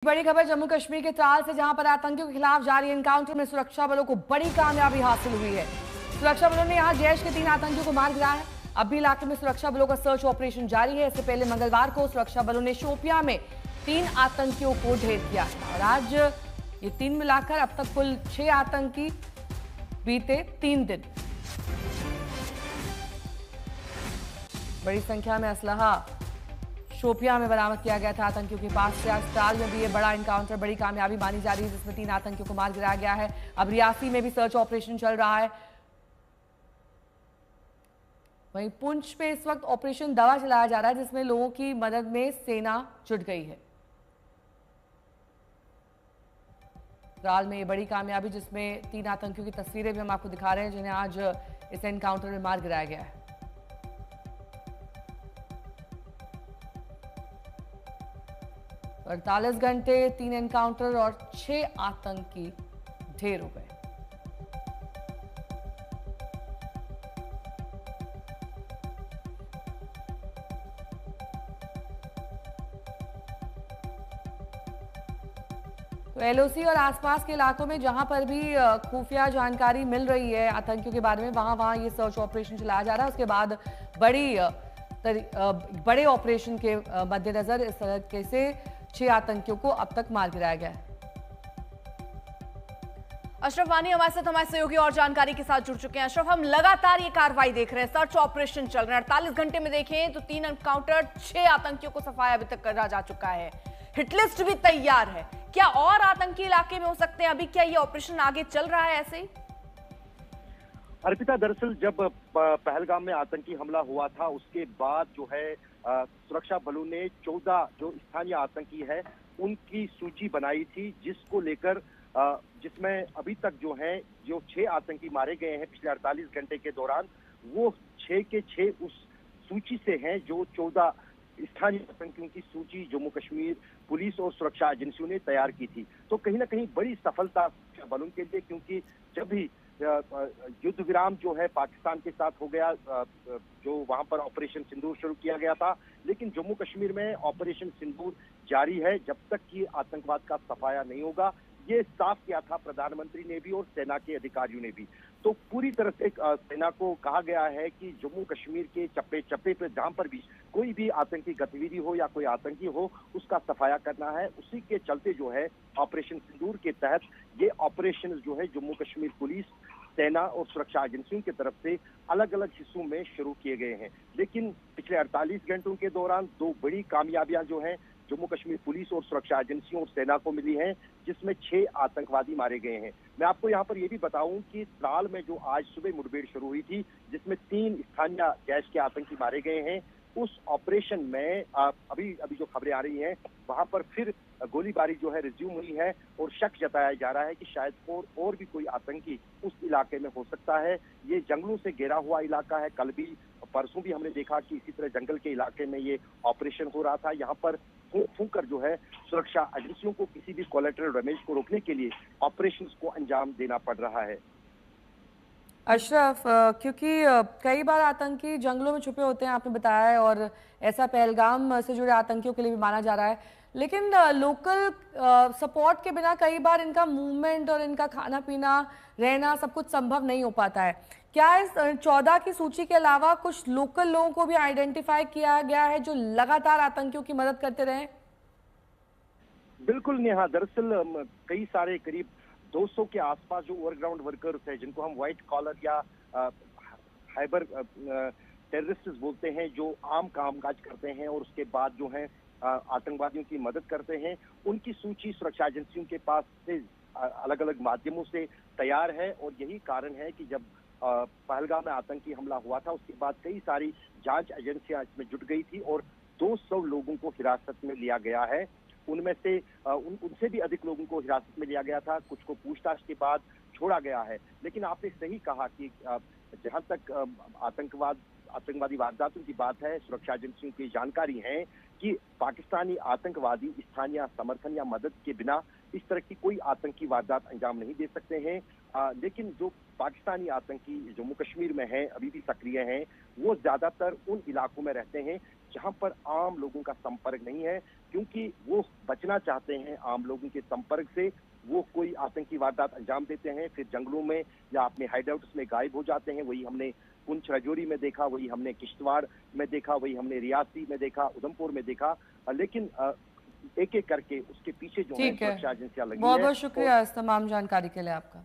बड़ी खबर जम्मू कश्मीर के त्राल से, जहां पर आतंकियों के खिलाफ जारी एनकाउंटर में सुरक्षा बलों को बड़ी कामयाबी हासिल हुई है। सुरक्षा बलों ने यहां जैश के 3 आतंकियों को मार गिराया है। अब भी इलाके में सुरक्षा बलों का सर्च ऑपरेशन जारी है। इससे पहले मंगलवार को सुरक्षा बलों ने शोपियां में 3 आतंकियों को ढेर किया और आज ये 3 मिलाकर अब तक कुल 6 आतंकी बीते 3 दिन। बड़ी संख्या में असलहा शोपियां में बरामद किया गया था आतंकियों के पास से। आज त्राल में भी ये बड़ा एनकाउंटर बड़ी कामयाबी मानी जा रही है, जिसमें 3 आतंकियों को मार गिराया गया है। अब रियासी में भी सर्च ऑपरेशन चल रहा है। वहीं पुंछ में इस वक्त ऑपरेशन दवा चलाया जा रहा है, जिसमें लोगों की मदद में सेना जुट गई है। त्राल में ये बड़ी कामयाबी, जिसमें 3 आतंकियों की तस्वीरें भी हम आपको दिखा रहे हैं, जिन्हें आज इस एनकाउंटर में मार गिराया गया है। 48 घंटे, 3 एनकाउंटर और 6 आतंकी ढेर हो गए। तो एलओसी और आसपास के इलाकों में जहां पर भी खुफिया जानकारी मिल रही है आतंकियों के बारे में, वहां ये सर्च ऑपरेशन चलाया जा रहा है। उसके बाद बड़े ऑपरेशन के मद्देनजर इस तरीके से 6 आतंकियों को अब तक मार गिराया गया है। अशरफ वानी हमारे साथ हमारे सहयोगी और जानकारी के साथ जुड़ चुके हैं। अशरफ, हम लगातार ये कार्रवाई देख रहे हैं, सर्च ऑपरेशन चल रहे हैं। 48 घंटे में देखें तो 3 एनकाउंटर, 6 आतंकियों को सफाया अभी तक करा जा चुका है। हिटलिस्ट भी तैयार है। क्या और आतंकी इलाके में हो सकते हैं? अभी क्या ये ऑपरेशन आगे चल रहा है ऐसे ही? अर्पिता, दरअसल जब पहलगाम में आतंकी हमला हुआ था, उसके बाद जो है सुरक्षा बलों ने 14 जो स्थानीय आतंकी है उनकी सूची बनाई थी, जिसको लेकर जिसमें अभी तक जो 6 आतंकी मारे गए हैं पिछले 48 घंटे के दौरान, वो 6 के 6 उस सूची से हैं जो 14 स्थानीय आतंकियों की सूची जम्मू कश्मीर पुलिस और सुरक्षा एजेंसियों ने तैयार की थी। तो कहीं ना कहीं बड़ी सफलता बलों के लिए, क्योंकि जब भी युद्ध विराम जो है पाकिस्तान के साथ हो गया, जो वहां पर ऑपरेशन सिंदूर शुरू किया गया था, लेकिन जम्मू कश्मीर में ऑपरेशन सिंदूर जारी है जब तक कि आतंकवाद का सफाया नहीं होगा। ये साफ किया था प्रधानमंत्री ने भी और सेना के अधिकारियों ने भी। तो पूरी तरह से सेना को कहा गया है कि जम्मू कश्मीर के चप्पे चप्पे पे जहां पर भी कोई भी आतंकी गतिविधि हो या कोई आतंकी हो, उसका सफाया करना है। उसी के चलते जो है ऑपरेशन सिंदूर के तहत ये ऑपरेशन जो है जम्मू कश्मीर पुलिस, सेना और सुरक्षा एजेंसियों की तरफ से अलग अलग हिस्सों में शुरू किए गए हैं। लेकिन पिछले 48 घंटों के दौरान 2 बड़ी कामयाबियां जो हैं जम्मू कश्मीर पुलिस और सुरक्षा एजेंसियों और सेना को मिली हैं, जिसमें 6 आतंकवादी मारे गए हैं। मैं आपको यहाँ पर यह भी बताऊं कि त्राल में जो आज सुबह मुठभेड़ शुरू हुई थी, जिसमें 3 स्थानीय जैश के आतंकी मारे गए हैं, उस ऑपरेशन में अभी जो खबरें आ रही हैं, वहां पर फिर गोलीबारी जो है रिज्यूम हुई है और शक जताया जा रहा है कि शायद और भी कोई आतंकी उस इलाके में हो सकता है। ये जंगलों से घिरा हुआ इलाका है। कल भी परसों भी हमने देखा कि इसी तरह जंगल के इलाके में ये ऑपरेशन हो रहा था। यहाँ पर फूंक कर जो है सुरक्षा एजेंसियों को किसी भी कोलैटरल डैमेज को रोकने के लिए ऑपरेशंस को अंजाम देना पड़ रहा है। अशरफ, क्योंकि कई बार आतंकी जंगलों में छुपे होते हैं, आपने बताया है, और ऐसा पहलगाम से जुड़े आतंकियों के लिए भी माना जा रहा है, लेकिन लोकल सपोर्ट के बिना कई बार इनका मूवमेंट और इनका खाना पीना, रहना सब कुछ संभव नहीं हो पाता है। क्या इस 14 की सूची के अलावा कुछ लोकल लोगों को भी आइडेंटिफाई किया गया है जो लगातार आतंकियों की मदद करते रहे? बिल्कुल नेहा, दरअसल कई सारे करीब 200 के आसपास जो ओवरग्राउंड वर्कर्स हैं, जिनको हम व्हाइट कॉलर या हाइबर टेररिस्ट बोलते हैं, जो आम कामकाज करते हैं और उसके बाद जो है आतंकवादियों की मदद करते हैं, उनकी सूची सुरक्षा एजेंसियों के पास से अलग अलग माध्यमों से तैयार है। और यही कारण है कि जब पहलगाम में आतंकी हमला हुआ था, उसके बाद कई सारी जांच एजेंसियां इसमें जुट गई थी और 200 लोगों को हिरासत में लिया गया है। उनमें से उनसे भी अधिक लोगों को हिरासत में लिया गया था, कुछ को पूछताछ के बाद छोड़ा गया है। लेकिन आपने सही कहा कि जहां तक आतंकवादी वारदातों की बात है, सुरक्षा एजेंसियों की जानकारी है कि पाकिस्तानी आतंकवादी स्थानीय समर्थन या मदद के बिना इस तरह की कोई आतंकी वारदात अंजाम नहीं दे सकते हैं। लेकिन जो पाकिस्तानी आतंकी जम्मू कश्मीर में हैं, अभी भी सक्रिय हैं, वो ज्यादातर उन इलाकों में रहते हैं जहां पर आम लोगों का संपर्क नहीं है, क्योंकि वो बचना चाहते हैं आम लोगों के संपर्क से। वो कोई आतंकी वारदात अंजाम देते हैं, फिर जंगलों में या अपने हाइडआउट्स में गायब हो जाते हैं। वही हमने पुंछ राजौरी में देखा, वही हमने किश्तवाड़ में देखा, वही हमने रियासी में देखा, उधमपुर में देखा। लेकिन एक एक करके उसके पीछे जो है ठीक है, सुरक्षा एजेंसियां लगी बहुत है। बहुत शुक्रिया इस तमाम जानकारी के लिए आपका।